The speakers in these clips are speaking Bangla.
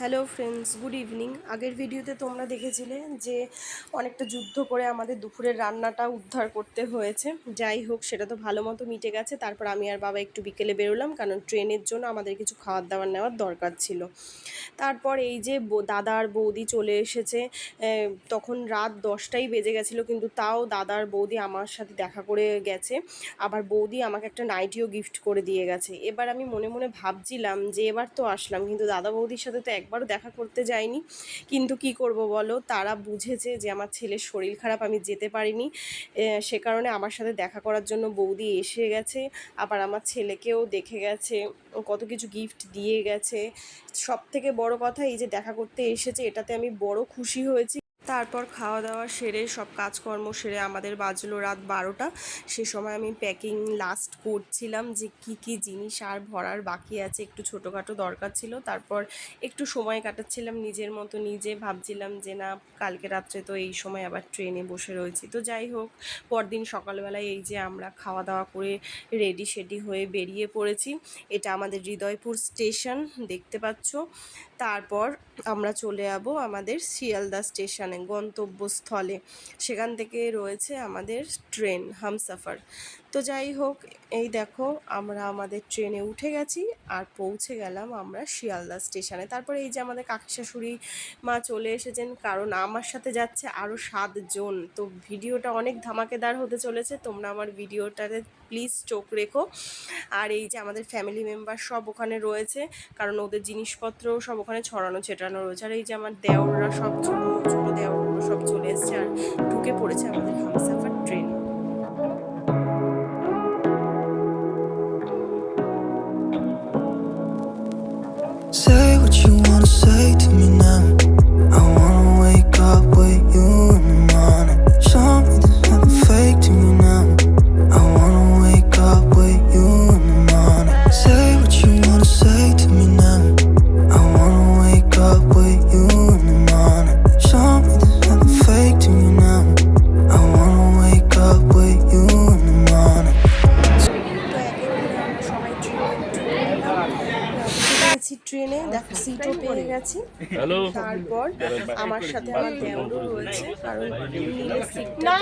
Hello friends, good evening. আগের ভিডিওতে তোমরা দেখেছিলে যে অনেকটা যুদ্ধ করে আমাদের দুপুরের রান্নাটা উদ্ধার করতে হয়েছে। যাই হোক, সেটা তো ভালো মতো মিটে গেছে। তারপর আমি আর বাবা একটু বিকেলে বেরোলাম, কারণ ট্রেনের জন্য আমাদের কিছু খাবার দাবার নেওয়ার দরকার ছিল। তারপর এই যে দাদা আর বৌদি চলে এসেছে। তখন রাত 10টাই বেজে গেছিলো, কিন্তু তাও দাদা আর বৌদি আমার সাথে দেখা করে গেছে। আবার বৌদি আমাকে একটা নাইটিও গিফট করে দিয়ে গেছে। এবার আমি মনে মনে ভাবছিলাম যে এবার তো আসলাম, কিন্তু দাদা বৌদির সাথে তো একবারও দেখা করতে যাইনি। কিন্তু কি করব বলো, তারা বুঝেছে যে আমার ছেলের শরীর খারাপ, আমি যেতে পারিনি। সে কারণে আমার সাথে দেখা করার জন্য বৌদি এসে গেছে। আবার আমার ছেলেকেও দেখে গেছে, কত কিছু গিফট দিয়ে গেছে। সব থেকে বড় কথা, এই যে দেখা করতে এসেছে, এটাতে আমি বড় খুশি হয়েছি। তারপর খাওয়া দাওয়া সেরে সব কাজকর্ম সেরে আমাদের বাজলো রাত 12টা। সে সময় আমি প্যাকিং লাস্ট করছিলাম যে কি কি জিনিস আর ভরার বাকি আছে, একটু ছোটোখাটো দরকার ছিল। তারপর একটু সময় কাটাচ্ছিলাম নিজের মতো, নিজে ভাবছিলাম যে না, কালকে রাত্রে তো এই সময় আবার ট্রেনে বসে রয়েছি। তো যাই হোক, পরদিন সকালবেলায় এই যে আমরা খাওয়া দাওয়া করে রেডি সেডি হয়ে বেরিয়ে পড়েছি। এটা আমাদের হৃদয়পুর স্টেশন, দেখতে পাচ্ছ। তারপর আমরা চলে যাব আমাদের শিয়ালদা স্টেশনে, গন্তব্যস্থলে। সেখান থেকে রয়েছে আমাদের ট্রেন হামসাফার। তো যাই হোক, এই দেখো আমরা আমাদের ট্রেনে উঠে গেছি আর পৌঁছে গেলাম আমরা শিয়ালদা স্টেশনে। তারপরে এই যে আমাদের কাকি শাশুড়ি মা চলে এসেছেন, কারণ আমার সাথে যাচ্ছে আরও 7 জন। তো ভিডিওটা অনেক ধামাকেদার হতে চলেছে, তোমরা আমার ভিডিওটাতে প্লিজ চোখ রেখো। আর এই যে আমাদের ফ্যামিলি মেম্বার সব ওখানে রয়েছে, কারণ ওদের জিনিসপত্র সব ওখানে ছড়ানো ছেটানো রয়েছে। আর এই যে আমার দেওররা সব, ছোটো ছোটো দেওরগুলো সব চলে এসছে আর ঢুকে পড়েছে আমাদের Humsafar train. Say what you wanna say to me now. I wanna wake up with you in the morning. Show me there's nothing fake to me now. I wanna wake up with you in the morning. Say what you wanna say to me now. I wanna wake up with you in the morning. Show me there's nothing fake to me now. I wanna wake up with you in the morning. তো এক এক করে আমরা সবাই ট্রেনে উঠে পড়লাম। উঠে গেছি ট্রেনে, দেখো সিটও পেয়ে গেছি। তারপর আমার সাথে আমার দেওরও রয়েছে, কারণ নীলের সিটটা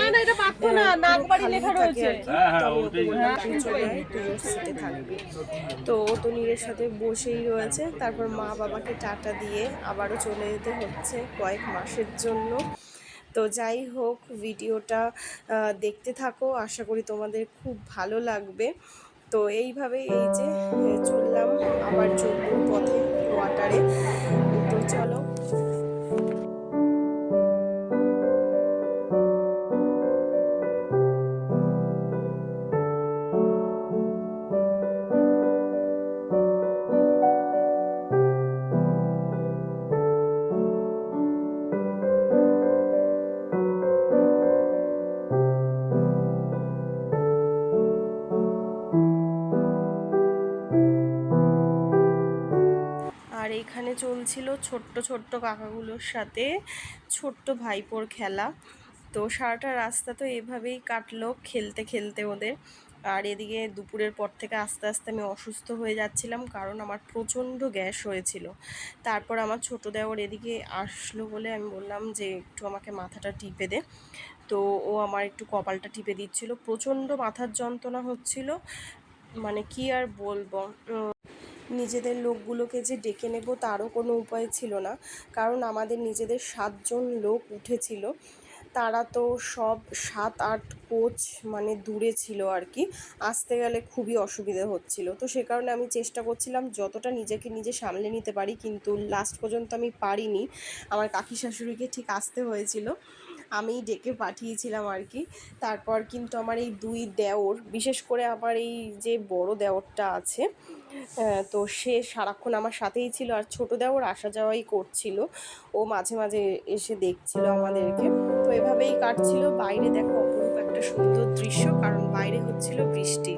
নাগবাড়ি লেখা রয়েছে আর কি। তো আমি ওকে বললাম তুই চলে আয়, তুই ওর সিটে থাকবি। তো ও তো নীলের সাথে বসেই রয়েছে। তারপর মা বাবাকে টাটা দিয়ে আবারও চলে যেতে হচ্ছে কয়েক মাসের জন্য। তো যাই হোক, ভিডিওটা দেখতে থাকো, আশা করি তোমাদের খুব ভালো লাগবে। তো এইভাবে এই যে চললাম আবার জম্মুর পথে, কোয়ার্টারে। তো চলো। আর এইখানে চলছিল ছোট্ট ছোট্ট কাকাগুলোর সাথে ছোট্ট ভাইপোর খেলা। তো সারাটা রাস্তা তো এভাবেই কাটলো, খেলতে খেলতে ওদের। আর এদিকে দুপুরের পর থেকে আস্তে আস্তে আমি অসুস্থ হয়ে যাচ্ছিলাম, কারণ আমার প্রচণ্ড গ্যাস হয়েছিল। তারপর আমার ছোটো দেওর এদিকে আসলো বলে আমি বললাম যে একটু আমাকে মাথাটা টিপে দে। তো ও আমার একটু কপালটা টিপে দিচ্ছিল। প্রচণ্ড মাথার যন্ত্রণা হচ্ছিল, মানে কি আর বলবো। নিজেদের লোকগুলোকে যে ডেকে নেব তারও কোনো উপায় ছিল না, কারণ আমাদের নিজেদের 7 জন লোক উঠেছিল। তারা তো সব 7-8 কোচ মানে দূরে ছিল আর কি, আসতে গেলে খুবই অসুবিধে হচ্ছিল। তো সে কারণে আমি চেষ্টা করছিলাম যতটা নিজেকে নিজে সামলে নিতে পারি, কিন্তু লাস্ট পর্যন্ত আমি পারিনি। আমার কাকি শাশুড়িকে ঠিক আসতে হয়েছিল, আমি ডেকে পাঠিয়েছিলাম আর কি। তারপর কিন্তু আমার এই 2 দেওর, বিশেষ করে আমার এই যে বড় দেওরটা আছে, তো সে সারাক্ষণ আমার সাথেই ছিল। আর ছোটো দেওর আসা যাওয়াই করছিল, ও মাঝে মাঝে এসে দেখছিল আমাদেরকে। তো এভাবেই কাটছিল। বাইরে দেখো অপরূপ একটা সুন্দর দৃশ্য, কারণ বাইরে হচ্ছিল বৃষ্টি।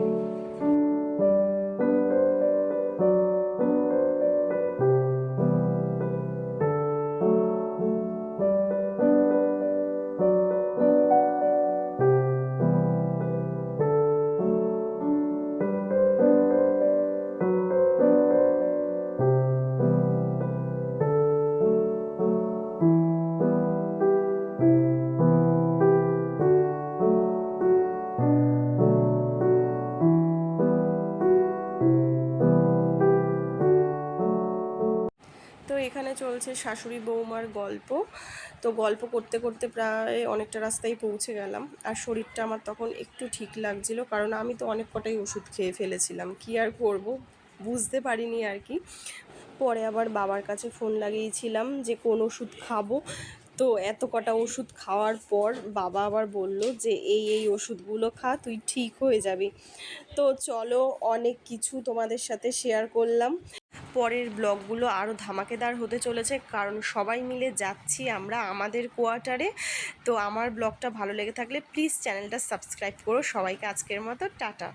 এখানে চলছে শাশুড়ি বৌমার গল্প। তো গল্প করতে করতে প্রায় অনেকটা রাস্তায় পৌঁছে গেলাম। আর শরীরটা আমার তখন একটু ঠিক লাগছিল, কারণ আমি তো অনেক কটাই ওষুধ খেয়ে ফেলেছিলাম, কি আর করব, বুঝতে পারিনি আর কি। পরে আবার বাবার কাছে ফোন লাগিয়েছিলাম যে কোন ওষুধ খাবো। তো এত কটা ওষুধ খাওয়ার পর বাবা আবার বলল যে এই ওষুধগুলো খা, তুই ঠিক হয়ে যাবি। তো চলো, অনেক কিছু তোমাদের সাথে শেয়ার করলাম। পরের ব্লগগুলো আরও ধামাকেদার হতে চলেছে, কারণ সবাই মিলে যাচ্ছি আমরা আমাদের কোয়ার্টারে। তো আমার ব্লগটা ভালো লেগে থাকলে প্লিজ চ্যানেলটা সাবস্ক্রাইব করো। সবাইকে আজকের মতো টাটা।